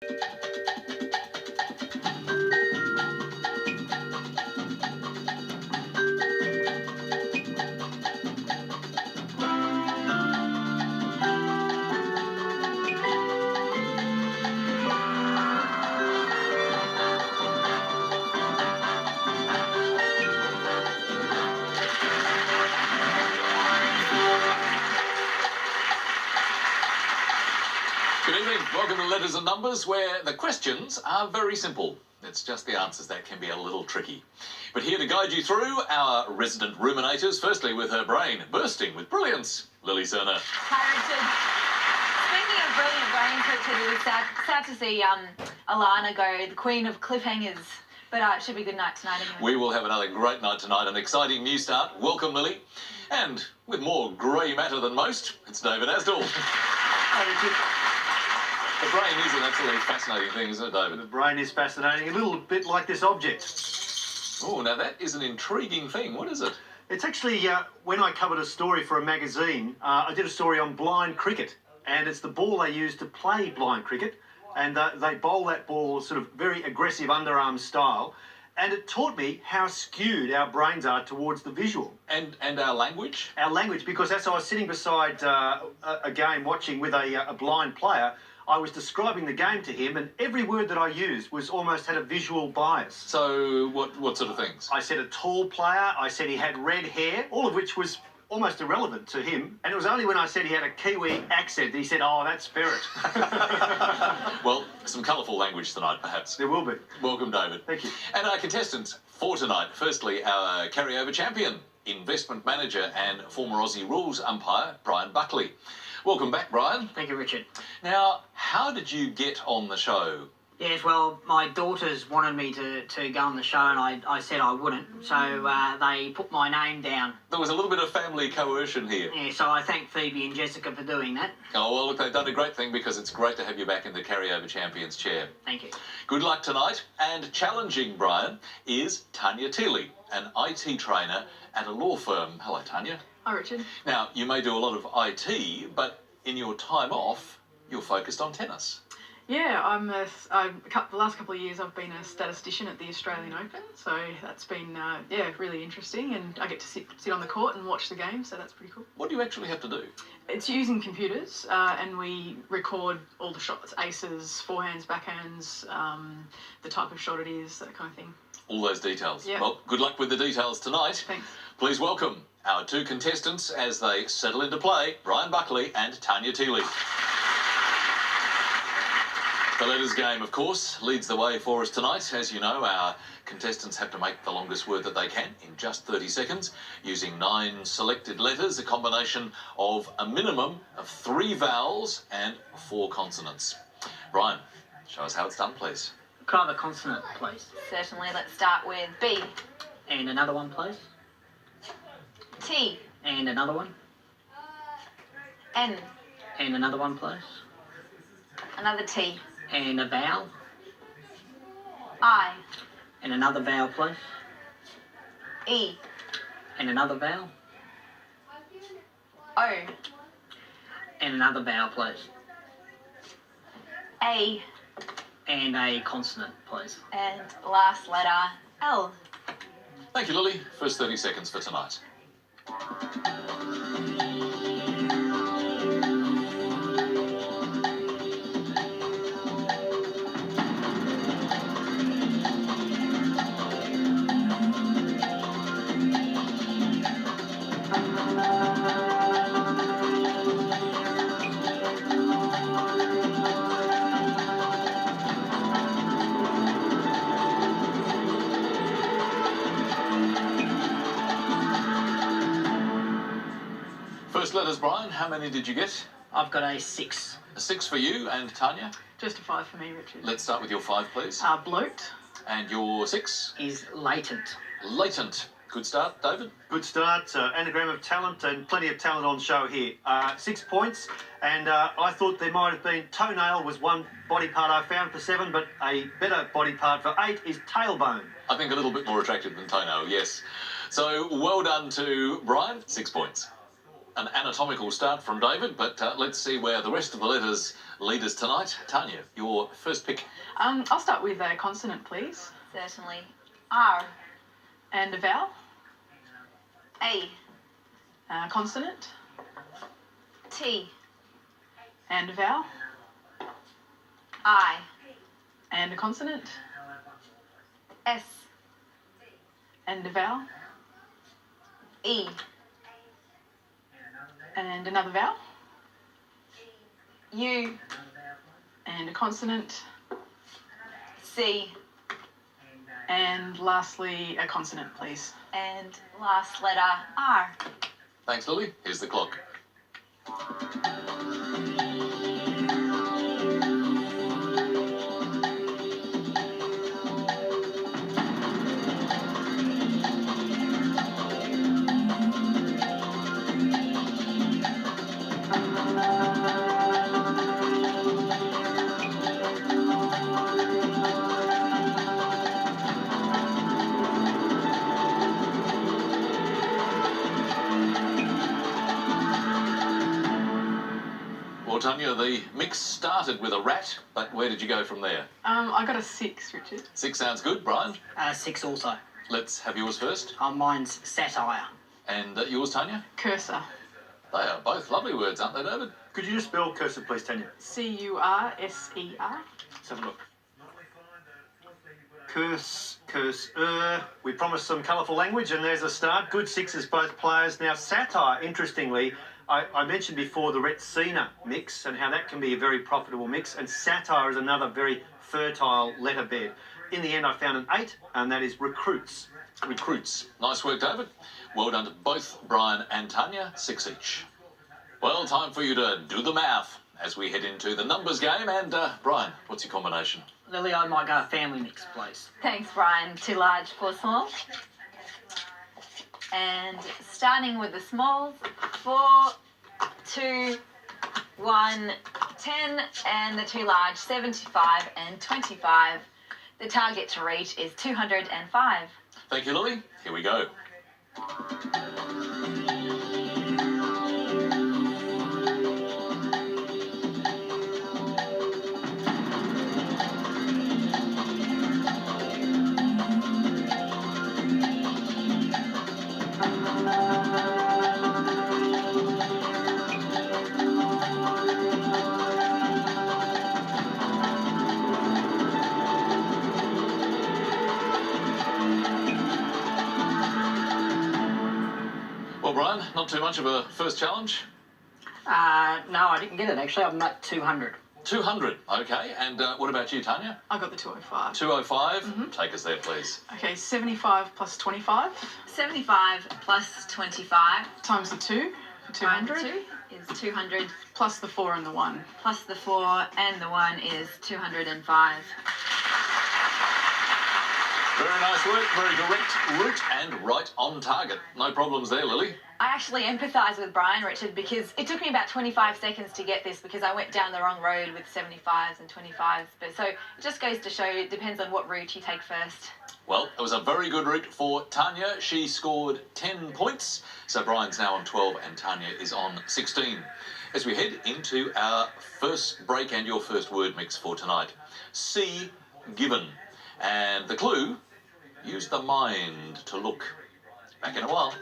Good evening. Welcome to Letters and Numbers, where the questions are very simple. It's just the answers that can be a little tricky. But here to guide you through, our resident ruminators, firstly with her brain bursting with brilliance, Lily Serna. Hi, Richard. Speaking of brilliant brains, Richard, it was sad to see Alana go, the queen of cliffhangers. But it should be a good night tonight anyway. We will have another great night tonight, an exciting new start. Welcome, Lily. And with more grey matter than most, it's David Astle. Hi, Richard. The brain is an absolutely fascinating thing, isn't it, David? The brain is fascinating, a little bit like this object. Oh, now that is an intriguing thing. What is it? It's actually, when I covered a story for a magazine, I did a story on blind cricket, and it's the ball they use to play blind cricket, and they bowl that ball sort of very aggressive underarm style, and it taught me how skewed our brains are towards the visual. And our language? Our language, because as I was sitting beside a game watching with a blind player, I was describing the game to him, and every word that I used was almost had a visual bias. So what sort of things? I said a tall player, I said he had red hair, all of which was almost irrelevant to him. And it was only when I said he had a Kiwi accent that he said, oh, that's ferret. Well, some colourful language tonight, perhaps. There will be. Welcome, David. Thank you. And our contestants for tonight. Firstly, our carryover champion, investment manager and former Aussie rules umpire, Brian Buckley. Welcome back, Brian. Thank you, Richard. Now, how did you get on the show? Yes, well, my daughters wanted me to go on the show, and I said I wouldn't, so they put my name down. There was a little bit of family coercion here. Yeah, so I thank Phoebe and Jessica for doing that. Oh, well, look, they've done a great thing, because it's great to have you back in the carryover champions chair. Thank you. Good luck tonight. And challenging Brian is Tanya Thiele, an IT trainer at a law firm. Hello, Tanya. Hi, Richard. Now, you may do a lot of IT, but in your time off, you're focused on tennis. Yeah, the last couple of years I've been a statistician at the Australian Open, so that's been really interesting, and I get to sit on the court and watch the game, so that's pretty cool. What do you actually have to do? It's using computers, and we record all the shots, aces, forehands, backhands, the type of shot it is, that kind of thing. All those details. Yeah. Well, good luck with the details tonight. Thanks. Please welcome our two contestants as they settle into play, Brian Buckley and Tanya Thiele. The letters game, of course, leads the way for us tonight. As you know, our contestants have to make the longest word that they can in just 30 seconds, using 9 selected letters, a combination of a minimum of 3 vowels and 4 consonants. Brian, show us how it's done, please. Could I have a consonant, please? Certainly. Let's start with B. And another one, please. T. And another one. N. And another one, please. Another T. And a vowel. I. And another vowel, please. E. And another vowel. O. And another vowel, please. A. And a consonant, please. And last letter, L. Thank you, Lily. First 30 seconds for tonight. First letters, Brian. How many did you get? I've got a 6. A 6 for you, and Tanya? Just a 5 for me, Richard. Let's start with your 5, please. Bloat. And your 6? Is latent. Latent. Good start, David. Good start, anagram of talent, and plenty of talent on show here. 6 points, and I thought there might have been toenail was one body part I found for 7, but a better body part for 8 is tailbone. I think a little bit more attractive than toenail, yes. So, well done to Brian. 6 points. An anatomical start from David, but let's see where the rest of the letters leaders tonight. Tanya, your first pick. I'll start with a consonant, please. Certainly. R. And a vowel. A. Consonant. T. And a vowel. I. And a consonant. S. And a vowel. E. And another vowel. U. And a consonant. C. And lastly, a consonant, please. And last letter R. Thanks, Lily. Here's the clock. Well, Tanya, the mix started with a rat, but where did you go from there? I got a 6, Richard. 6 sounds good. Brian, 6 also. let's have yours first. Mine's satire. And yours, Tanya? Cursor. They are both lovely words, aren't they, David? Could you just spell cursor, please, Tanya? Curser. Let's have a look. Curse. We promised some colourful language, and there's a start. Good sixes, both players. Now, satire, interestingly, I mentioned before the Richard Serna mix and how that can be a very profitable mix, and satire is another very fertile letter bed. In the end, I found an 8, and that is recruits. Recruits. Nice work, David. Well done to both Brian and Tanya, 6 each. Well, time for you to do the math as we head into the numbers game. And Brian, what's your combination? Lily, I might go family mix, please. Thanks, Brian. 2 large, 4 small. And starting with the smalls, 4, 2, 1, 10, and the 2 large, 75 and 25. The target to reach is 205. Thank you, Lily. Here we go. Well, Brian, not too much of a first challenge. No, I didn't get it, actually. I'm at 200. 200, okay. And what about you, Tanya? I got the 205. 205. Take us there, please. Okay, 75 plus 25 75 plus 25 times the 2 for 200 is 200, plus the 4 and the 1. plus the 4 and the 1 is 205. Very nice work, very direct route and right on target. No problems there, Lily. I actually empathise with Brian, Richard, because it took me about 25 seconds to get this because I went down the wrong road with 75s and 25s. But so it just goes to show it depends on what route you take first. Well, it was a very good route for Tanya. She scored 10 points. So Brian's now on 12 and Tanya is on 16. As we head into our first break and your first word mix for tonight. C, given. And the clue, use the mind to look. Back in a while.